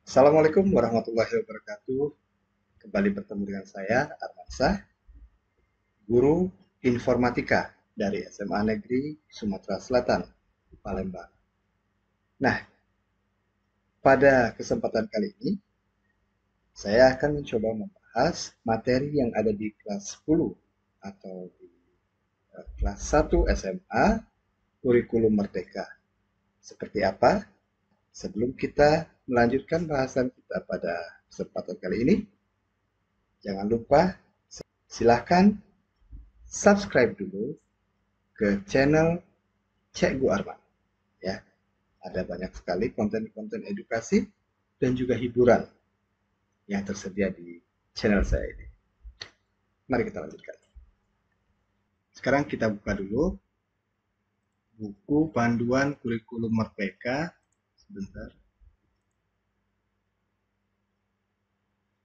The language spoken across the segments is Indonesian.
Assalamualaikum warahmatullahi wabarakatuh. Kembali bertemu dengan saya, Armansah, guru informatika dari SMA Negeri Sumatera Selatan, Palembang. Nah, pada kesempatan kali ini, saya akan mencoba membahas materi yang ada di kelas 10 atau di kelas 1 SMA, kurikulum merdeka. Seperti apa? Sebelum kita melanjutkan bahasan kita pada kesempatan kali ini, jangan lupa silahkan subscribe dulu ke channel Cekgu Arman. Ya, ada banyak sekali konten-konten edukasi dan juga hiburan yang tersedia di channel saya ini. Mari kita lanjutkan. Sekarang kita buka dulu buku panduan kurikulum merdeka. Sebentar.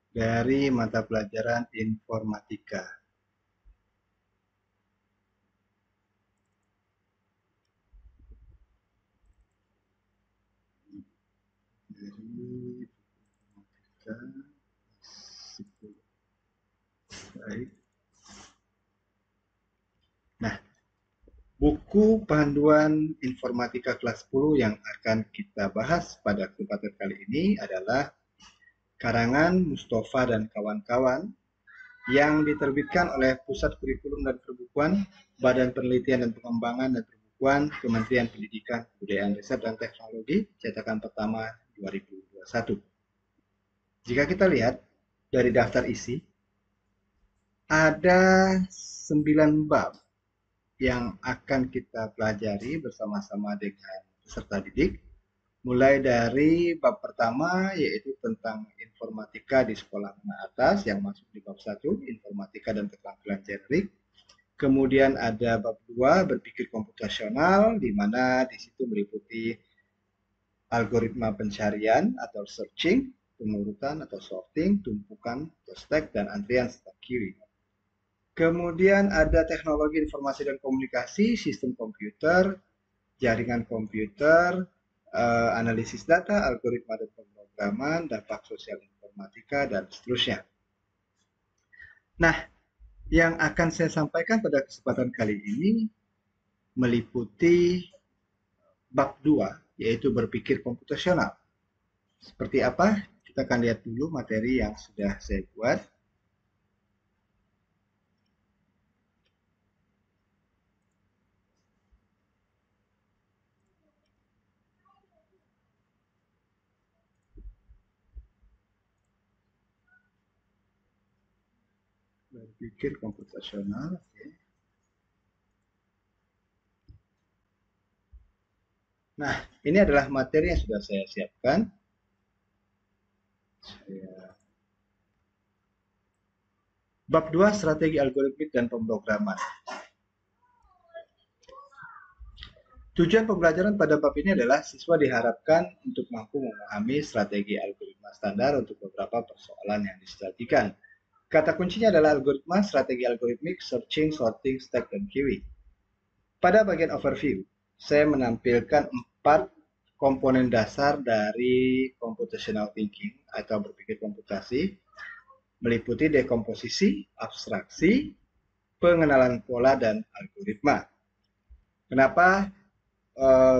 Dari mata pelajaran informatika. Dari informatika 10. Baik. Nah, buku panduan informatika kelas 10 yang akan kita bahas pada kesempatan kali ini adalah karangan Mustafa dan kawan-kawan yang diterbitkan oleh Pusat Kurikulum dan Perbukuan, Badan Penelitian dan Pengembangan dan Perbukuan, Kementerian Pendidikan, Kebudayaan, Riset dan Teknologi, cetakan pertama 2021. Jika kita lihat dari daftar isi, ada 9 bab yang akan kita pelajari bersama-sama dengan peserta didik, mulai dari bab pertama yaitu tentang informatika di sekolah menengah atas yang masuk di bab 1, informatika dan keterampilan generik. Kemudian ada bab 2, berpikir komputasional, di mana di situ meliputi algoritma pencarian atau searching, pengurutan atau sorting, tumpukan atau stack, dan antrian serta queuing. Kemudian ada teknologi informasi dan komunikasi, sistem komputer, jaringan komputer, analisis data, algoritma dan pemrograman, dampak sosial informatika, dan seterusnya. Nah, yang akan saya sampaikan pada kesempatan kali ini meliputi bab 2, yaitu berpikir komputasional. Seperti apa? Kita akan lihat dulu materi yang sudah saya buat. Berpikir komputasional. Okay. Nah, ini adalah materi yang sudah saya siapkan. Bab 2, strategi algoritmik dan pemrograman. Tujuan pembelajaran pada bab ini adalah siswa diharapkan untuk mampu memahami strategi algoritma standar untuk beberapa persoalan yang disajikan. Kata kuncinya adalah algoritma, strategi algoritmik, searching, sorting, stack, dan queuing. Pada bagian overview, saya menampilkan 4 komponen dasar dari computational thinking atau berpikir komputasi, meliputi dekomposisi, abstraksi, pengenalan pola, dan algoritma. Kenapa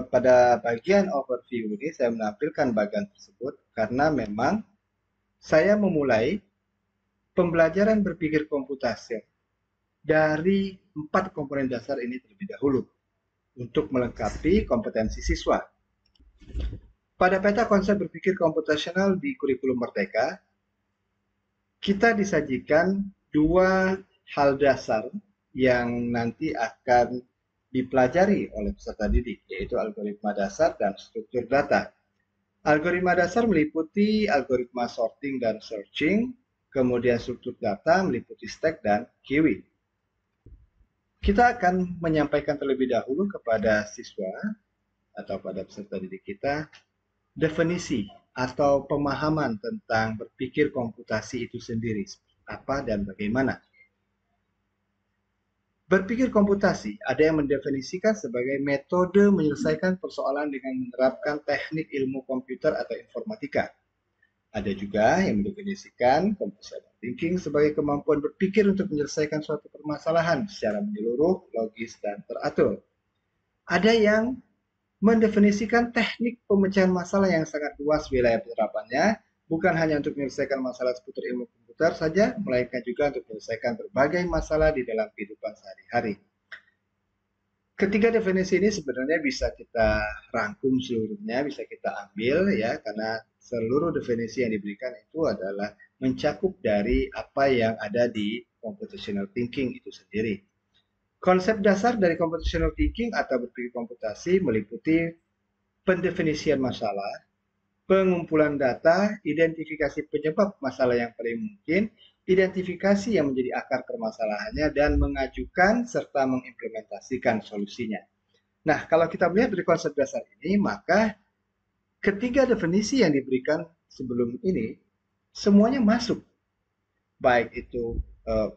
pada bagian overview ini saya menampilkan bagian tersebut? Karena memang saya memulai pembelajaran berpikir komputasi dari 4 komponen dasar ini terlebih dahulu untuk melengkapi kompetensi siswa. Pada peta konsep berpikir komputasional di kurikulum merdeka, kita disajikan 2 hal dasar yang nanti akan dipelajari oleh peserta didik, yaitu algoritma dasar dan struktur data. Algoritma dasar meliputi algoritma sorting dan searching, kemudian struktur data meliputi stack dan queuing. Kita akan menyampaikan terlebih dahulu kepada siswa atau pada peserta didik kita definisi atau pemahaman tentang berpikir komputasi itu sendiri, apa dan bagaimana. Berpikir komputasi ada yang mendefinisikan sebagai metode menyelesaikan persoalan dengan menerapkan teknik ilmu komputer atau informatika. Ada juga yang mendefinisikan computational thinking sebagai kemampuan berpikir untuk menyelesaikan suatu permasalahan secara menyeluruh, logis, dan teratur. Ada yang mendefinisikan teknik pemecahan masalah yang sangat luas wilayah penerapannya, bukan hanya untuk menyelesaikan masalah seputar ilmu komputer saja, melainkan juga untuk menyelesaikan berbagai masalah di dalam kehidupan sehari-hari. Ketiga definisi ini sebenarnya bisa kita rangkum seluruhnya, bisa kita ambil ya, karena seluruh definisi yang diberikan itu adalah mencakup dari apa yang ada di computational thinking itu sendiri. Konsep dasar dari computational thinking atau berpikir komputasi meliputi pendefinisian masalah, pengumpulan data, identifikasi penyebab masalah yang paling mungkin, identifikasi yang menjadi akar permasalahannya, dan mengajukan serta mengimplementasikan solusinya. Nah, kalau kita melihat dari konsep dasar ini, maka ketiga definisi yang diberikan sebelum ini semuanya masuk, baik itu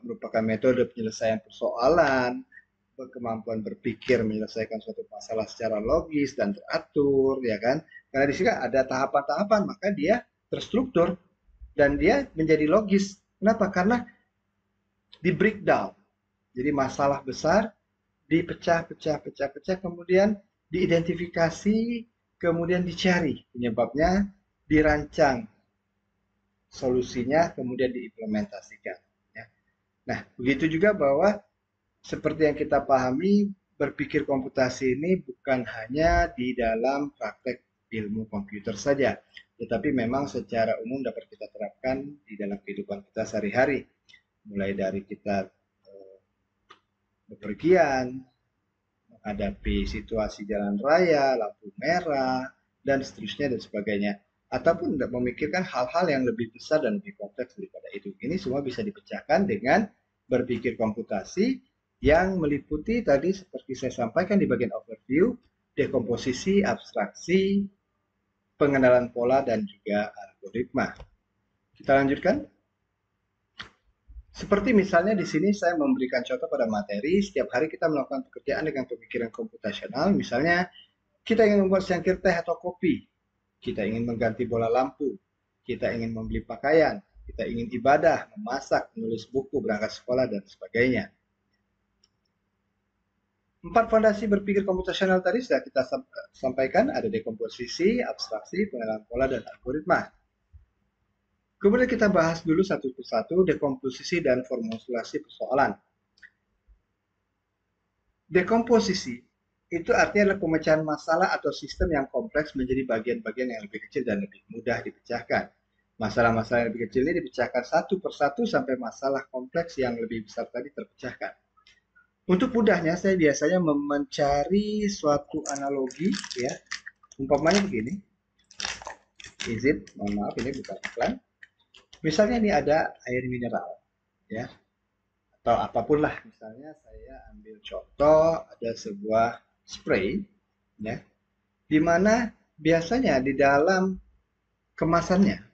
merupakan metode penyelesaian persoalan, kemampuan berpikir menyelesaikan suatu masalah secara logis dan teratur, ya kan? Karena di sini ada tahapan-tahapan, maka dia terstruktur dan dia menjadi logis. Kenapa? Karena di breakdown. Jadi masalah besar dipecah-pecah, kemudian diidentifikasi, kemudian dicari penyebabnya, dirancang solusinya, kemudian diimplementasikan. Ya. Nah, begitu juga bahwa seperti yang kita pahami, berpikir komputasi ini bukan hanya di dalam praktek ilmu komputer saja, tetapi memang secara umum dapat kita terapkan di dalam kehidupan kita sehari-hari. Mulai dari kita bepergian, menghadapi situasi jalan raya, lampu merah, dan seterusnya dan sebagainya. Ataupun memikirkan hal-hal yang lebih besar dan lebih kompleks daripada itu. Ini semua bisa dipecahkan dengan berpikir komputasi yang meliputi tadi seperti saya sampaikan di bagian overview, dekomposisi, abstraksi, pengenalan pola, dan juga algoritma. Kita lanjutkan. Seperti misalnya di sini saya memberikan contoh pada materi, setiap hari kita melakukan pekerjaan dengan pemikiran komputasional, misalnya kita ingin membuat secangkir teh atau kopi, kita ingin mengganti bola lampu, kita ingin membeli pakaian, kita ingin ibadah, memasak, menulis buku, berangkat sekolah, dan sebagainya. 4 fondasi berpikir komputasional tadi sudah kita sampaikan, ada dekomposisi, abstraksi, pengenalan pola, dan algoritma. Kemudian kita bahas dulu satu persatu dekomposisi dan formulasi persoalan. Dekomposisi itu artinya adalah pemecahan masalah atau sistem yang kompleks menjadi bagian-bagian yang lebih kecil dan lebih mudah dipecahkan. Masalah-masalah yang lebih kecil ini dipecahkan satu persatu sampai masalah kompleks yang lebih besar tadi terpecahkan. Untuk mudahnya, saya biasanya mencari suatu analogi, ya. Umpamanya begini. Mohon maaf, ini bukan iklan. Misalnya ini ada air mineral, ya, atau apapun lah. Misalnya saya ambil contoh ada sebuah spray, ya, di mana biasanya di dalam kemasannya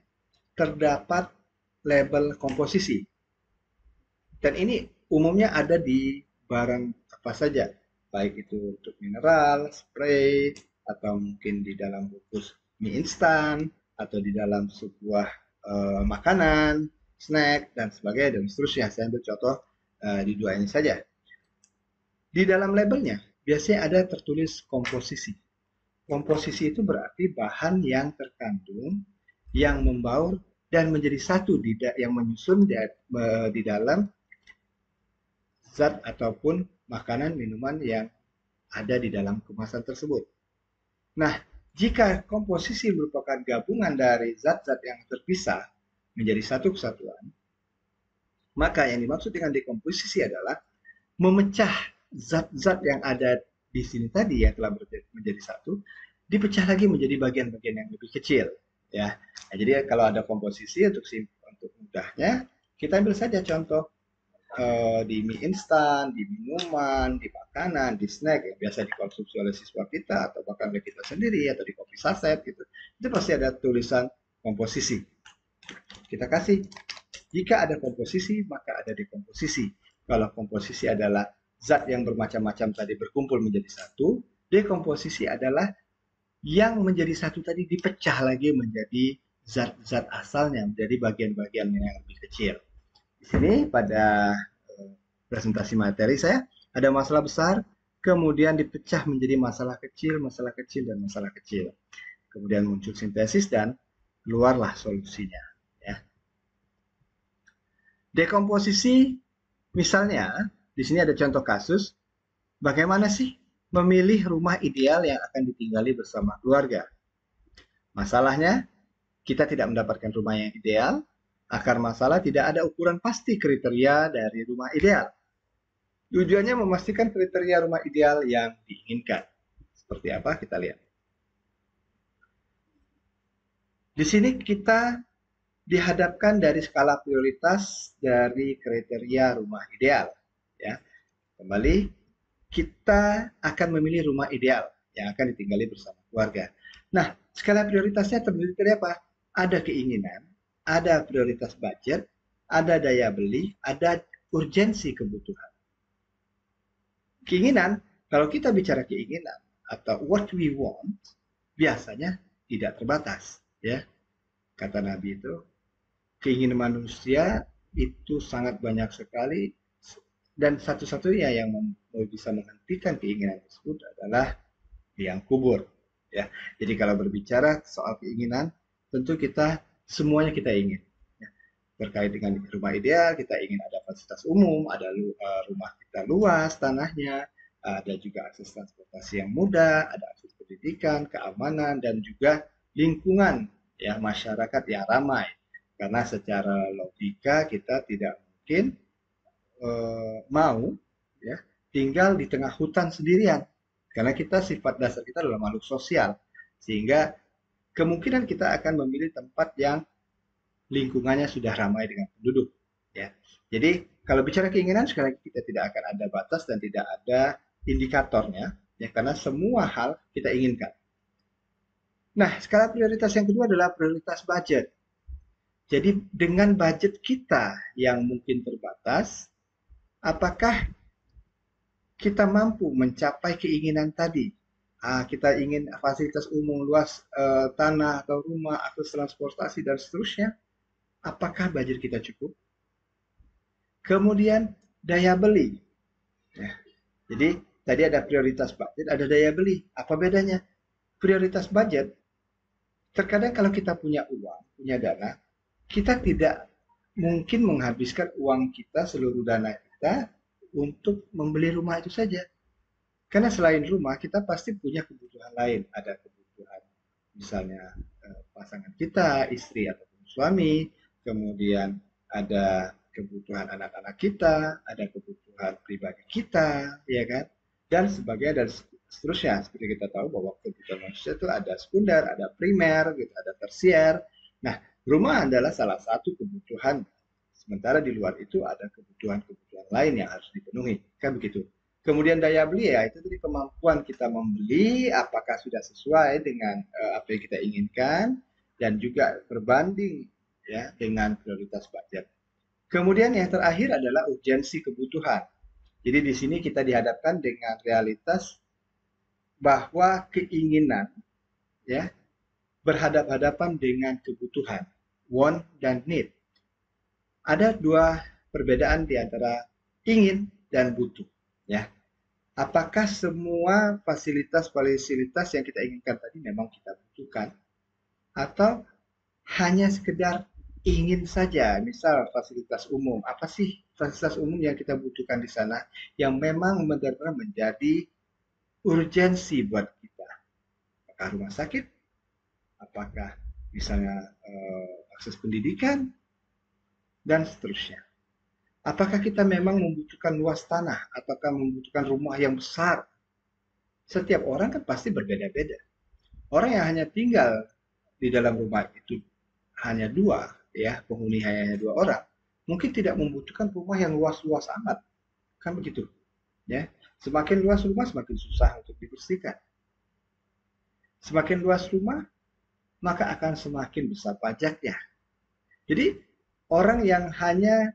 terdapat label komposisi. Dan ini umumnya ada di barang apa saja, baik itu untuk mineral, spray, atau mungkin di dalam bungkus mie instan, atau di dalam sebuah makanan, snack, dan sebagainya, dan seterusnya. Saya ambil contoh di dua ini saja. Di dalam labelnya, biasanya ada tertulis komposisi. Komposisi itu berarti bahan yang terkandung, yang membaur, dan menjadi satu yang menyusun di dalam zat ataupun makanan, minuman yang ada di dalam kemasan tersebut. Nah, jika komposisi merupakan gabungan dari zat-zat yang terpisah menjadi satu kesatuan, maka yang dimaksud dengan dekomposisi adalah memecah zat-zat yang ada di sini tadi yang telah menjadi satu, dipecah lagi menjadi bagian-bagian yang lebih kecil. Ya, nah, jadi kalau ada komposisi untuk mudahnya, kita ambil saja contoh di mie instan, di minuman, di makanan, di snack yang biasa dikonsumsi oleh siswa kita atau bahkan oleh kita sendiri atau di kopi saset gitu. Itu pasti ada tulisan komposisi. Kita kasih jika ada komposisi maka ada dekomposisi. Kalau komposisi adalah zat yang bermacam-macam tadi berkumpul menjadi satu, dekomposisi adalah yang menjadi satu tadi dipecah lagi menjadi zat-zat asalnya menjadi bagian-bagian yang lebih kecil. Di sini pada presentasi materi saya ada masalah besar, kemudian dipecah menjadi masalah kecil, dan masalah kecil. Kemudian muncul sintesis dan keluarlah solusinya. Ya. Dekomposisi, misalnya, di sini ada contoh kasus, bagaimana sih memilih rumah ideal yang akan ditinggali bersama keluarga. Masalahnya, kita tidak mendapatkan rumah yang ideal, akar masalah tidak ada ukuran pasti kriteria dari rumah ideal. Tujuannya memastikan kriteria rumah ideal yang diinginkan. Seperti apa? Kita lihat. Di sini kita dihadapkan dari skala prioritas dari kriteria rumah ideal. Ya, kembali kita akan memilih rumah ideal yang akan ditinggali bersama keluarga. Nah, skala prioritasnya terdiri dari apa? Ada keinginan, ada prioritas budget, ada daya beli, ada urgensi kebutuhan. Keinginan, kalau kita bicara keinginan atau what we want, biasanya tidak terbatas, ya. Kata Nabi itu, keinginan manusia itu sangat banyak sekali, dan satu-satunya yang bisa menghentikan keinginan tersebut adalah liang kubur, ya. Jadi kalau berbicara soal keinginan, tentu kita semuanya kita ingin. Terkait dengan rumah ideal, kita ingin ada fasilitas umum, ada rumah kita luas tanahnya, ada juga akses transportasi yang mudah, ada akses pendidikan, keamanan, dan juga lingkungan ya masyarakat yang ramai. Karena secara logika kita tidak mungkin mau ya tinggal di tengah hutan sendirian, karena kita sifat dasar kita adalah makhluk sosial, sehingga kemungkinan kita akan memilih tempat yang lingkungannya sudah ramai dengan penduduk. Ya. Jadi kalau bicara keinginan, sekali lagi kita tidak akan ada batas dan tidak ada indikatornya, ya karena semua hal kita inginkan. Nah, skala prioritas yang kedua adalah prioritas budget. Jadi dengan budget kita yang mungkin terbatas, apakah kita mampu mencapai keinginan tadi? Kita ingin fasilitas umum luas, tanah atau rumah, akses transportasi dan seterusnya. Apakah budget kita cukup? Kemudian daya beli. Ya. Jadi tadi ada prioritas budget, ada daya beli. Apa bedanya? Prioritas budget, terkadang kalau kita punya uang, punya dana, kita tidak mungkin menghabiskan uang kita, seluruh dana kita, untuk membeli rumah itu saja. Karena selain rumah, kita pasti punya kebutuhan lain. Ada kebutuhan misalnya pasangan kita, istri ataupun suami, kemudian ada kebutuhan anak-anak kita, ada kebutuhan pribadi kita, ya kan? Dan sebagainya dan seterusnya. Seperti kita tahu bahwa kebutuhan manusia itu ada sekunder, ada primer, gitu, ada tersier. Nah, rumah adalah salah satu kebutuhan. Sementara di luar itu ada kebutuhan-kebutuhan lain yang harus dipenuhi. Kan begitu. Kemudian daya beli ya itu tadi kemampuan kita membeli apakah sudah sesuai dengan apa yang kita inginkan dan juga berbanding ya dengan prioritas budget. Kemudian yang terakhir adalah urgensi kebutuhan. Jadi di sini kita dihadapkan dengan realitas bahwa keinginan ya berhadap-hadapan dengan kebutuhan, want dan need. Ada dua perbedaan di antara ingin dan butuh ya. Apakah semua fasilitas-fasilitas yang kita inginkan tadi memang kita butuhkan? Atau hanya sekedar ingin saja, misal fasilitas umum. Apa sih fasilitas umum yang kita butuhkan di sana yang memang benar-benar menjadi urgensi buat kita? Apakah rumah sakit? Apakah misalnya akses pendidikan? Dan seterusnya. Apakah kita memang membutuhkan luas tanah ataukah membutuhkan rumah yang besar? Setiap orang kan pasti berbeda-beda. Orang yang hanya tinggal di dalam rumah itu hanya dua, ya penghuni hanya dua orang, mungkin tidak membutuhkan rumah yang luas-luas amat, kan begitu? Ya, semakin luas rumah semakin susah untuk dibersihkan. Semakin luas rumah, maka akan semakin besar pajaknya. Jadi orang yang hanya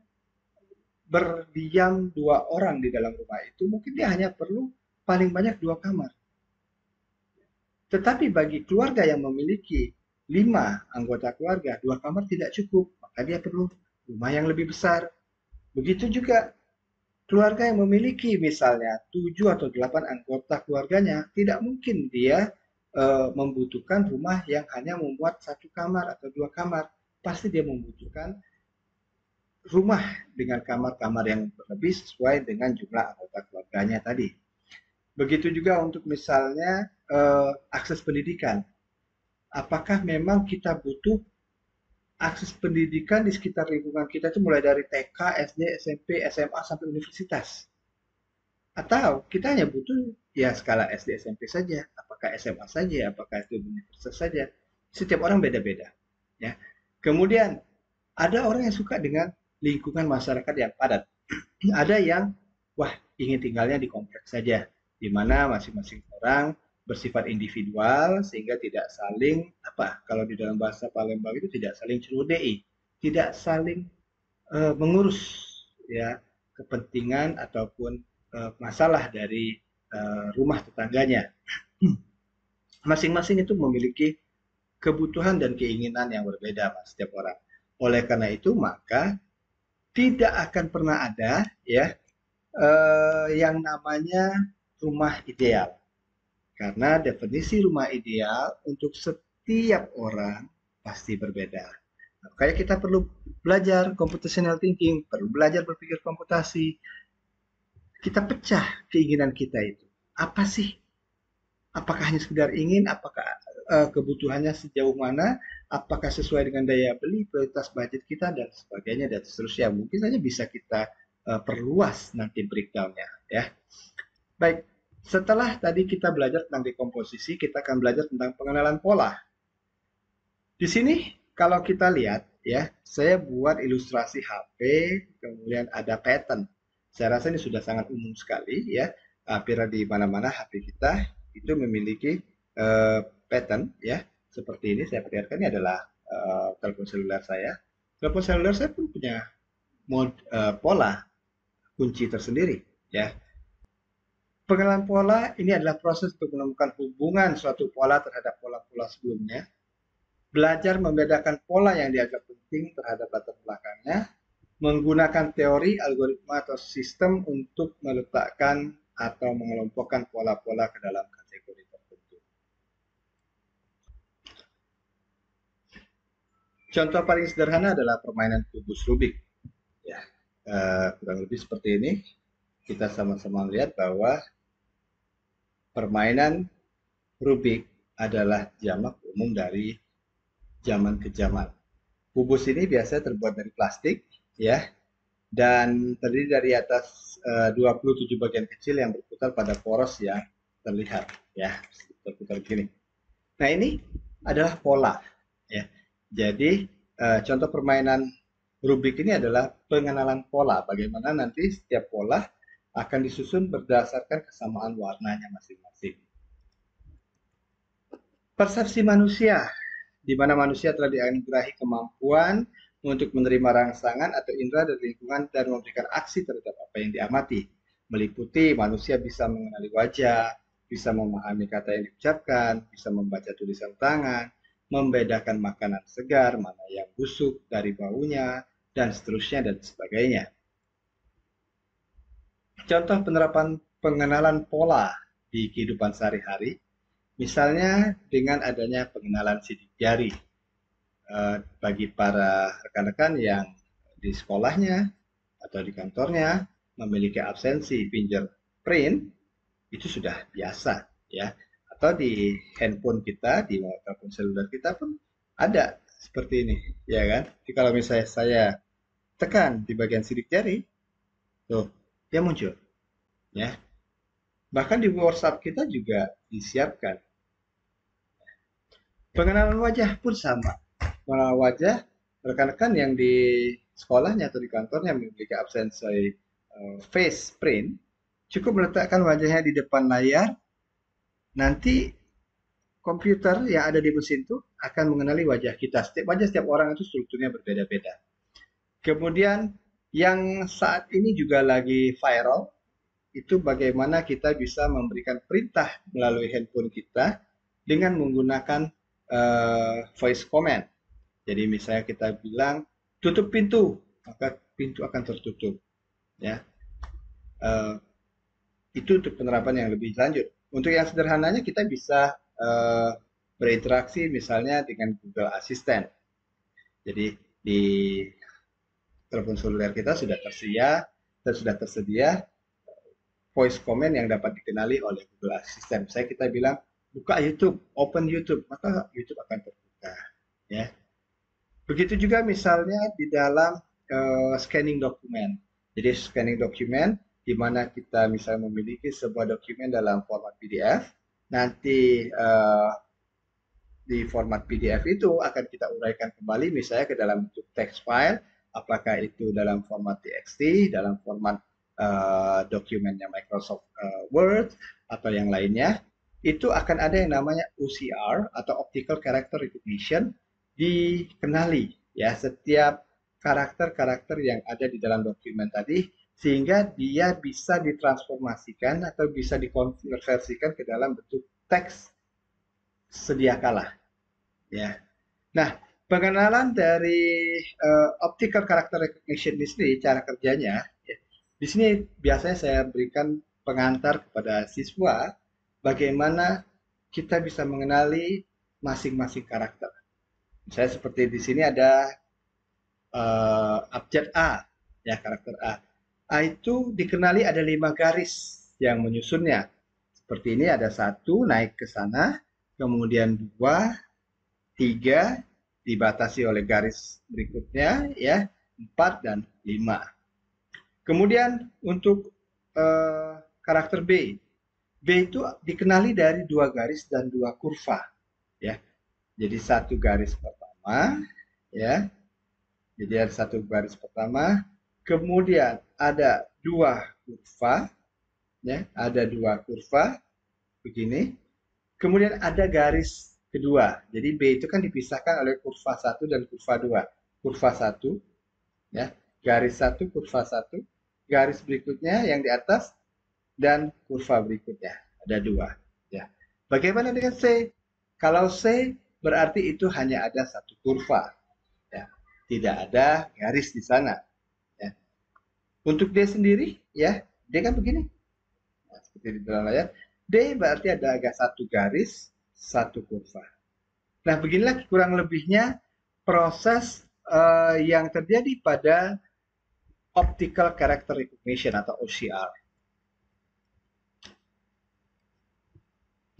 berdiam dua orang di dalam rumah itu mungkin dia hanya perlu paling banyak 2 kamar. Tetapi bagi keluarga yang memiliki 5 anggota keluarga, 2 kamar tidak cukup, maka dia perlu rumah yang lebih besar. Begitu juga keluarga yang memiliki misalnya 7 atau 8 anggota keluarganya, tidak mungkin dia membutuhkan rumah yang hanya memuat 1 kamar atau 2 kamar. Pasti dia membutuhkan rumah dengan kamar-kamar yang berlebih sesuai dengan jumlah anggota keluarganya tadi. Begitu juga untuk misalnya akses pendidikan. Apakah memang kita butuh akses pendidikan di sekitar lingkungan kita itu mulai dari TK, SD, SMP, SMA sampai universitas? Atau kita hanya butuh ya skala SD, SMP saja, apakah SMA saja, apakah itu universitas saja? Setiap orang beda-beda. Ya. Kemudian ada orang yang suka dengan lingkungan masyarakat yang padat. Ada yang wah ingin tinggalnya di kompleks saja, di mana masing-masing orang bersifat individual sehingga tidak saling apa kalau di dalam bahasa Palembang itu tidak saling celudei, tidak saling mengurus ya kepentingan ataupun masalah dari rumah tetangganya. Masing-masing itu memiliki kebutuhan dan keinginan yang berbeda mas, setiap orang. Oleh karena itu maka tidak akan pernah ada ya yang namanya rumah ideal. Karena definisi rumah ideal untuk setiap orang pasti berbeda. Kayak kita perlu belajar computational thinking, perlu belajar berpikir komputasi. Kita pecah keinginan kita itu. Apa sih? Apakah hanya sekedar ingin? Apakah kebutuhannya sejauh mana? Apakah sesuai dengan daya beli, prioritas budget kita, dan sebagainya, dan seterusnya. Mungkin saja bisa kita perluas nanti breakdown-nya. Ya. Baik, setelah tadi kita belajar tentang dekomposisi, kita akan belajar tentang pengenalan pola. Di sini kalau kita lihat ya, saya buat ilustrasi HP, kemudian ada pattern. Saya rasa ini sudah sangat umum sekali ya. Hampir di mana-mana HP kita itu memiliki pattern ya. Seperti ini saya perlihatkan ini adalah telepon seluler saya. Telepon seluler saya pun punya pola kunci tersendiri ya. Pengenalan pola ini adalah proses untuk menemukan hubungan suatu pola terhadap pola-pola sebelumnya. Belajar membedakan pola yang dianggap penting terhadap latar belakangnya, menggunakan teori, algoritma, atau sistem untuk meletakkan atau mengelompokkan pola-pola ke dalam kategori tertentu. Contoh paling sederhana adalah permainan kubus Rubik. Ya, kurang lebih seperti ini. Kita sama-sama lihat bahwa permainan Rubik adalah jamak umum dari zaman ke zaman. Kubus ini biasanya terbuat dari plastik, ya, dan terdiri dari atas 27 bagian kecil yang berputar pada poros yang terlihat, ya, berputar begini. Nah ini adalah pola, ya. Jadi contoh permainan Rubik ini adalah pengenalan pola. Bagaimana nanti setiap pola akan disusun berdasarkan kesamaan warnanya masing-masing. Persepsi manusia, di mana manusia telah dianugerahi kemampuan untuk menerima rangsangan atau indera dari lingkungan dan memberikan aksi terhadap apa yang diamati. Meliputi manusia bisa mengenali wajah, bisa memahami kata yang diucapkan, bisa membaca tulisan tangan, membedakan makanan segar, mana yang busuk dari baunya, dan seterusnya dan sebagainya. Contoh penerapan pengenalan pola di kehidupan sehari-hari, misalnya dengan adanya pengenalan sidik jari bagi para rekan-rekan yang di sekolahnya atau di kantornya memiliki absensi fingerprint, itu sudah biasa ya. Atau di handphone kita, di telepon seluler kita pun ada seperti ini, ya kan? Jadi kalau misalnya saya tekan di bagian sidik jari, tuh dia muncul, ya. Bahkan di WhatsApp kita juga disiapkan. Pengenalan wajah pun sama. Pengenalan wajah rekan-rekan yang di sekolahnya atau di kantornya memiliki absensi face print, cukup meletakkan wajahnya di depan layar, nanti komputer yang ada di mesin itu akan mengenali wajah kita. Setiap orang itu strukturnya berbeda-beda. Kemudian yang saat ini juga lagi viral, itu bagaimana kita bisa memberikan perintah melalui handphone kita dengan menggunakan voice command. Jadi misalnya kita bilang tutup pintu, maka pintu akan tertutup. Ya, itu untuk penerapan yang lebih lanjut. Untuk yang sederhananya kita bisa berinteraksi misalnya dengan Google Assistant. Jadi di telepon seluler kita sudah tersedia voice command yang dapat dikenali oleh Google Assistant. Saya kita bilang buka YouTube, open YouTube, maka YouTube akan terbuka. Ya. Begitu juga misalnya di dalam scanning dokumen. Jadi scanning dokumen di mana kita misalnya memiliki sebuah dokumen dalam format PDF, nanti di format PDF itu akan kita uraikan kembali misalnya ke dalam bentuk text file, apakah itu dalam format TXT, dalam format dokumennya Microsoft Word atau yang lainnya, itu akan ada yang namanya OCR atau Optical Character Recognition, dikenali ya setiap karakter-karakter yang ada di dalam dokumen tadi sehingga dia bisa ditransformasikan atau bisa dikonversikan ke dalam bentuk teks sedia kala ya. Nah, pengenalan dari optical character recognition di sini cara kerjanya ya. Di sini biasanya saya berikan pengantar kepada siswa bagaimana kita bisa mengenali masing-masing karakter. Misalnya seperti di sini ada abjad A, ya karakter A. A itu dikenali ada 5 garis yang menyusunnya. Seperti ini ada 1 naik ke sana, kemudian 2, 3 dibatasi oleh garis berikutnya, ya 4 dan 5. Kemudian untuk karakter B, B itu dikenali dari 2 garis dan 2 kurva, ya. Jadi 1 garis pertama, ya. Jadi ada 1 garis pertama, kemudian ada 2 kurva, ya, ada 2 kurva begini. Kemudian ada garis kedua. Jadi B itu kan dipisahkan oleh kurva 1 dan kurva 2. Kurva 1, ya, garis 1, kurva 1, garis berikutnya yang di atas dan kurva berikutnya. Ada 2, ya. Bagaimana dengan C? Kalau C berarti itu hanya ada 1 kurva, ya. Tidak ada garis di sana, ya. Untuk D sendiri, ya, D kan begini. Nah, seperti di dalam layar. D berarti ada agak 1 garis, 1 kurva. Nah, beginilah kurang lebihnya proses yang terjadi pada optical character recognition atau OCR.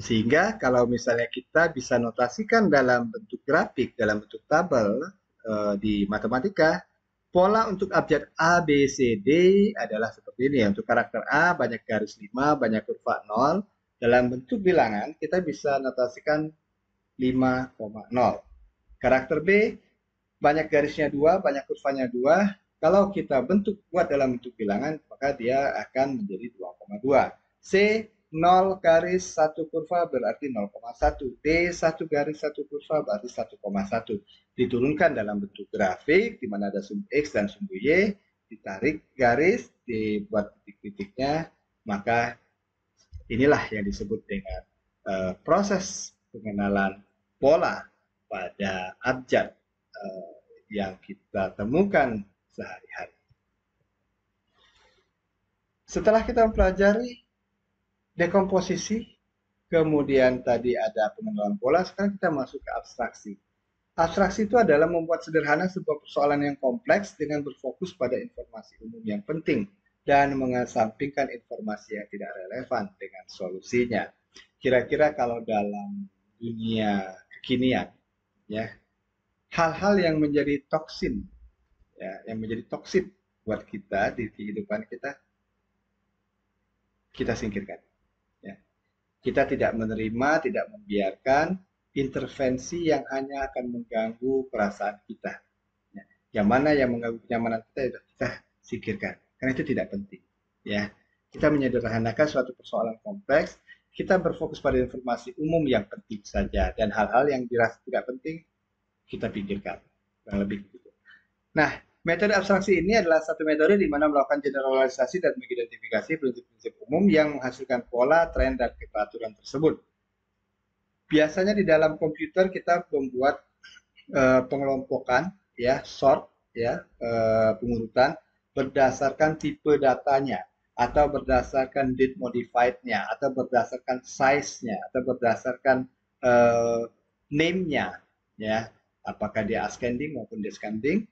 Sehingga kalau misalnya kita bisa notasikan dalam bentuk grafik, dalam bentuk tabel di matematika, pola untuk abjad A, B, C, D adalah seperti ini. Untuk karakter A banyak garis 5, banyak kurva 0. Dalam bentuk bilangan kita bisa notasikan 5,0. Karakter B banyak garisnya 2, banyak kurvanya 2. Kalau kita buat dalam bentuk bilangan, maka dia akan menjadi 2,2. C 0 garis 1 kurva berarti 0,1. D 1 garis 1 kurva berarti 1,1. Diturunkan dalam bentuk grafik di mana ada sumbu X dan sumbu Y, ditarik garis, dibuat titik-titiknya, maka inilah yang disebut dengan proses pengenalan pola pada abjad yang kita temukan sehari-hari. Setelah kita mempelajari dekomposisi, kemudian tadi ada pengenalan pola, sekarang kita masuk ke abstraksi. Abstraksi itu adalah membuat sederhana sebuah persoalan yang kompleks dengan berfokus pada informasi umum yang penting dan mengesampingkan informasi yang tidak relevan dengan solusinya. Kira-kira kalau dalam dunia kekinian, ya, hal-hal yang menjadi toksin, ya, yang menjadi toksit buat kita di kehidupan kita, kita singkirkan. Ya. Kita tidak menerima, tidak membiarkan intervensi yang hanya akan mengganggu perasaan kita. Ya. Yang mana yang mengganggu kenyamanan kita singkirkan, karena itu tidak penting. Ya. Kita menyederhanakan suatu persoalan kompleks, kita berfokus pada informasi umum yang penting saja, dan hal-hal yang dirasa tidak penting, kita pikirkan. Kurang lebih begitu. Nah, metode abstraksi ini adalah satu metode di mana melakukan generalisasi dan mengidentifikasi prinsip-prinsip umum yang menghasilkan pola, tren, dan keteraturan tersebut. Biasanya di dalam komputer kita membuat pengelompokan, ya, sort, ya, pengurutan berdasarkan tipe datanya, atau berdasarkan date modified-nya, atau berdasarkan size-nya, atau berdasarkan uh, name-nya, ya, apakah dia ascending maupun descending.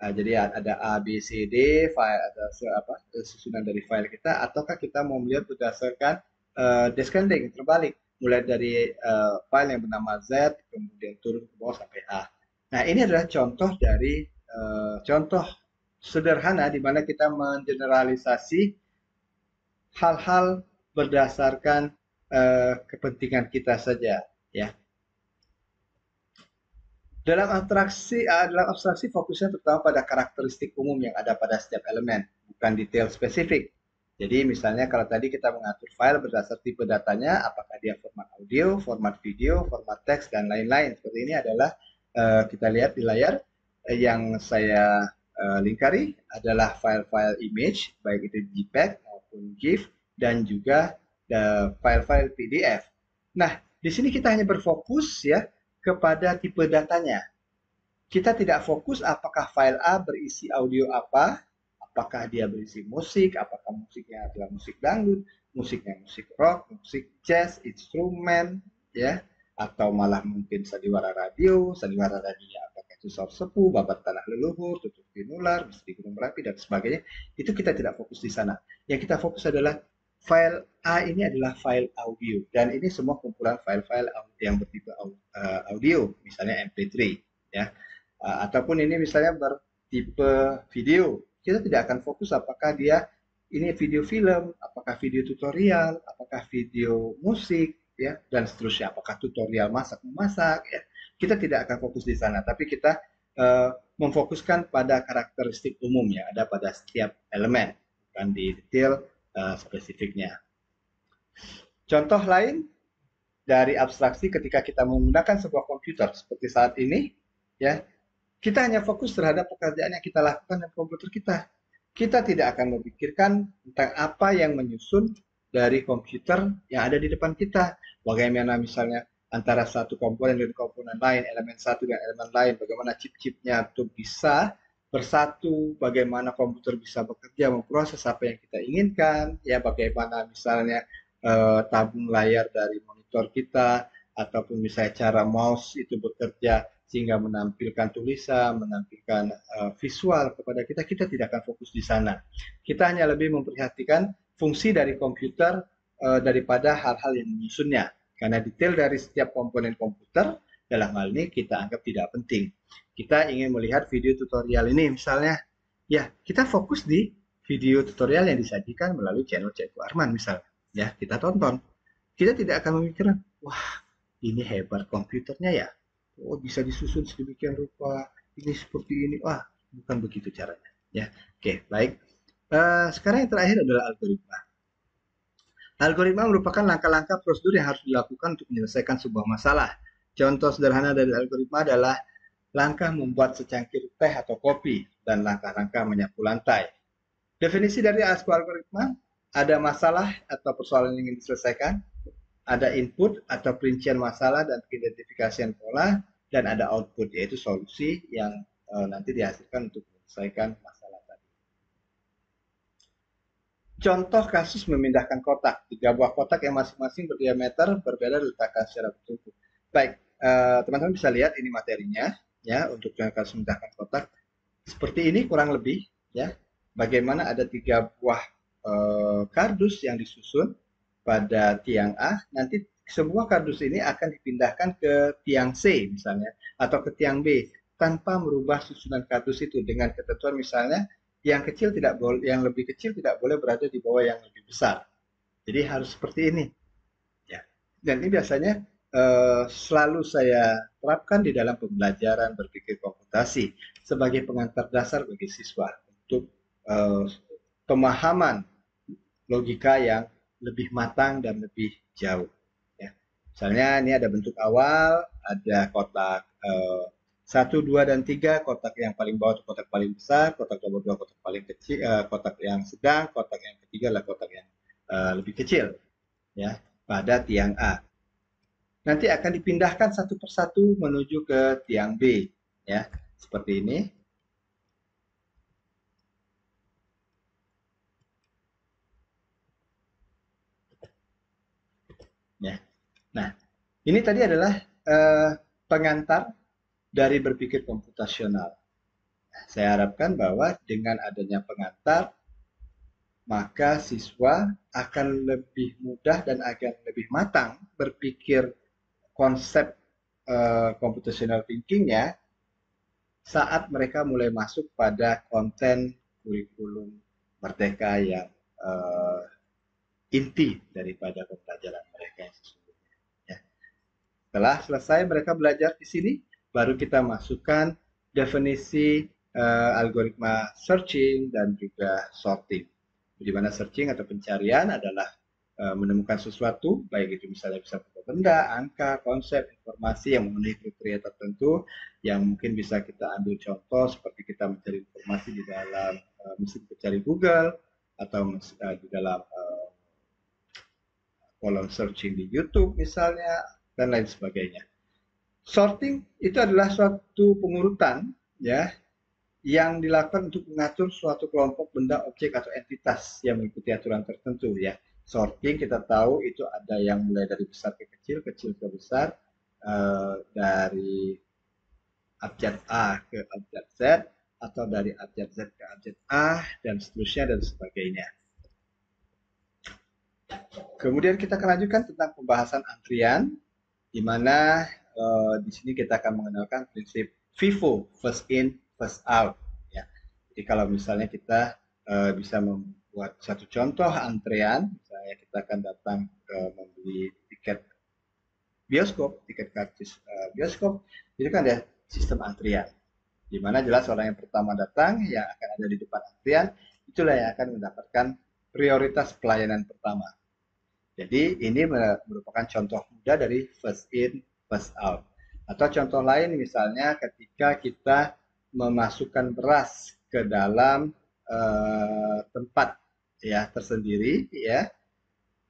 Jadi ada A, B, C, D, file ada susunan dari file kita, ataukah kita mau melihat berdasarkan descending, terbalik, mulai dari file yang bernama Z, kemudian turun ke bawah sampai A. Nah, ini adalah contoh dari contoh sederhana di mana kita mengeneralisasi hal-hal berdasarkan kepentingan kita saja, ya. Dalam abstraksi fokusnya terutama pada karakteristik umum yang ada pada setiap elemen, bukan detail spesifik. Jadi misalnya kalau tadi kita mengatur file berdasar tipe datanya, apakah dia format audio, format video, format teks, dan lain-lain. Seperti ini adalah kita lihat di layar yang saya lingkari adalah file-file image, baik itu JPEG maupun GIF, dan juga file-file PDF. Nah, di sini kita hanya berfokus ya kepada tipe datanya. Kita tidak fokus apakah file A berisi audio apa, apakah dia berisi musik, apakah musiknya adalah musik dangdut, musiknya musik rock, musik jazz, instrumen, ya, atau malah mungkin sandiwara radio apakah itu sor sepuh, babat tanah leluhur, tutur tinular, misteri gunung merapi, dan sebagainya. Itu kita tidak fokus di sana. Yang kita fokus adalah file A ini adalah file audio, dan ini semua kumpulan file-file yang bertipe audio, misalnya MP3, ya. Ataupun ini misalnya bertipe video, kita tidak akan fokus apakah dia ini video film, apakah video tutorial, apakah video musik, ya, dan seterusnya, apakah tutorial masak memasak, ya. Kita tidak akan fokus di sana, tapi kita memfokuskan pada karakteristik umum yang ada pada setiap elemen, bukan di detail spesifiknya. Contoh lain dari abstraksi ketika kita menggunakan sebuah komputer seperti saat ini, ya, kita hanya fokus terhadap pekerjaan yang kita lakukan dengan komputer kita. Kita tidak akan memikirkan tentang apa yang menyusun dari komputer yang ada di depan kita. Bagaimana misalnya antara satu komponen dan komponen lain, elemen satu dan elemen lain, bagaimana chip-chipnya untuk bisa bersatu, bagaimana komputer bisa bekerja memproses apa yang kita inginkan, ya, bagaimana misalnya tabung layar dari monitor kita, ataupun misalnya cara mouse itu bekerja sehingga menampilkan tulisan, menampilkan visual kepada kita, kita tidak akan fokus di sana. Kita hanya lebih memperhatikan fungsi dari komputer daripada hal-hal yang menyusunnya. Karena detail dari setiap komponen komputer dalam hal ini kita anggap tidak penting. Kita ingin melihat video tutorial ini misalnya, ya kita fokus di video tutorial yang disajikan melalui channel Ceko Arman misalnya, ya kita tonton. Kita tidak akan memikirkan, wah ini hebat komputernya ya, oh bisa disusun sedemikian rupa, ini seperti ini, wah bukan begitu caranya, ya. Oke, baik. Sekarang yang terakhir adalah algoritma. Algoritma merupakan langkah-langkah prosedur yang harus dilakukan untuk menyelesaikan sebuah masalah. Contoh sederhana dari algoritma adalah langkah membuat secangkir teh atau kopi dan langkah-langkah menyapu lantai. Definisi dari sebuah algoritma, ada masalah atau persoalan yang ingin diselesaikan, ada input atau perincian masalah dan identifikasian pola, dan ada output yaitu solusi yang nanti dihasilkan untuk menyelesaikan masalah tadi. Contoh kasus memindahkan kotak, 3 buah kotak yang masing-masing berdiameter berbeda diletakkan secara bertumpuk. Baik, teman-teman bisa lihat ini materinya, ya, untuk kasus memindahkan kotak. Seperti ini kurang lebih, ya. Bagaimana ada 3 buah kardus yang disusun pada tiang A, nanti semua kardus ini akan dipindahkan ke tiang C misalnya, atau ke tiang B, tanpa merubah susunan kardus itu dengan ketentuan misalnya yang kecil tidak boleh, yang lebih kecil tidak boleh berada di bawah yang lebih besar. Jadi harus seperti ini, ya. Dan ini biasanya selalu saya terapkan di dalam pembelajaran berpikir komputasi sebagai pengantar dasar bagi siswa untuk pemahaman logika yang lebih matang dan lebih jauh. Ya. Misalnya ini ada bentuk awal, ada kotak 1, 2, dan 3, kotak yang paling bawah itu kotak paling besar, kotak nomor 2 kotak paling kecil, kotak yang sedang, kotak yang ketiga adalah kotak yang lebih kecil, ya, pada tiang A. nanti akan dipindahkan satu persatu menuju ke tiang B, ya, seperti ini. Ya. Nah, ini tadi adalah pengantar dari berpikir komputasional. Saya harapkan bahwa dengan adanya pengantar, maka siswa akan lebih mudah dan akan lebih matang berpikir konsep computational thinking-nya saat mereka mulai masuk pada konten kurikulum Merdeka yang uh, inti daripada pembelajaran mereka yang sesungguhnya. Ya. Setelah selesai mereka belajar di sini, baru kita masukkan definisi algoritma searching dan juga sorting. Di mana searching atau pencarian adalah menemukan sesuatu, baik itu misalnya bisa berupa benda, angka, konsep, informasi yang memenuhi kriteria tertentu, yang mungkin bisa kita ambil contoh seperti kita mencari informasi di dalam mesin pencari Google, atau di dalam kolom searching di YouTube misalnya, dan lain sebagainya. Sorting itu adalah suatu pengurutan, ya, yang dilakukan untuk mengatur suatu kelompok benda, objek, atau entitas yang mengikuti aturan tertentu, ya. Sorting kita tahu itu ada yang mulai dari besar ke kecil, kecil ke besar, dari abjad A ke abjad Z, atau dari abjad Z ke abjad A, dan seterusnya dan sebagainya. Kemudian kita akan lanjutkan tentang pembahasan antrian, di mana di sini kita akan mengenalkan prinsip FIFO, first in, first out. Ya. Jadi kalau misalnya kita bisa membuat satu contoh antrean, misalnya kita akan datang membeli tiket bioskop, tiket karcis bioskop, itu kan ada sistem antrian. Di mana jelas orang yang pertama datang, yang akan ada di depan antrian, itulah yang akan mendapatkan prioritas pelayanan pertama. Jadi ini merupakan contoh mudah dari first in, first out. Atau contoh lain misalnya ketika kita memasukkan beras ke dalam tempat ya tersendiri, ya,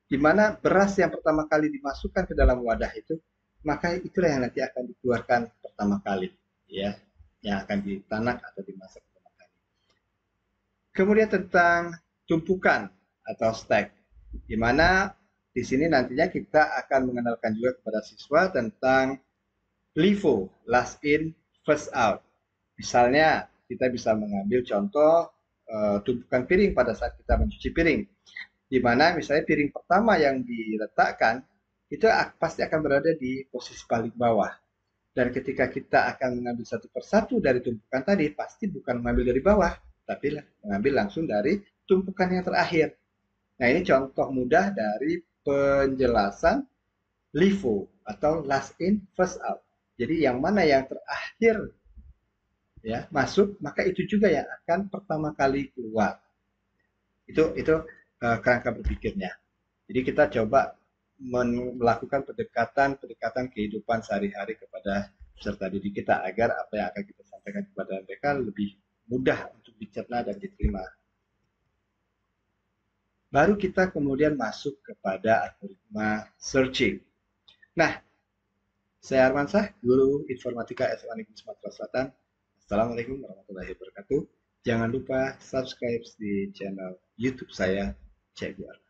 di mana beras yang pertama kali dimasukkan ke dalam wadah itu, maka itulah yang nanti akan dikeluarkan pertama kali, ya, yang akan ditanak atau dimasak pertama kali. Kemudian tentang tumpukan atau stack, di mana di sini nantinya kita akan mengenalkan juga kepada siswa tentang LIFO, last in, first out. Misalnya, kita bisa mengambil contoh tumpukan piring pada saat kita mencuci piring. Di mana misalnya piring pertama yang diletakkan, itu pasti akan berada di posisi paling bawah. Dan ketika kita akan mengambil satu persatu dari tumpukan tadi, pasti bukan mengambil dari bawah, tapi mengambil langsung dari tumpukan yang terakhir. Nah, ini contoh mudah dari penjelasan LIFO atau last in, first out. Jadi yang mana yang terakhir ya masuk, maka itu juga yang akan pertama kali keluar. Itu kerangka berpikirnya. Jadi kita coba melakukan pendekatan kehidupan sehari-hari kepada peserta didik kita agar apa yang akan kita sampaikan kepada mereka lebih mudah untuk dicerna dan diterima. Baru kita kemudian masuk kepada algoritma searching. Nah, saya Armansah, Guru Informatika SMA Negeri Sumatera Selatan. Assalamualaikum warahmatullahi wabarakatuh. Jangan lupa subscribe di channel YouTube saya, Cek Arman.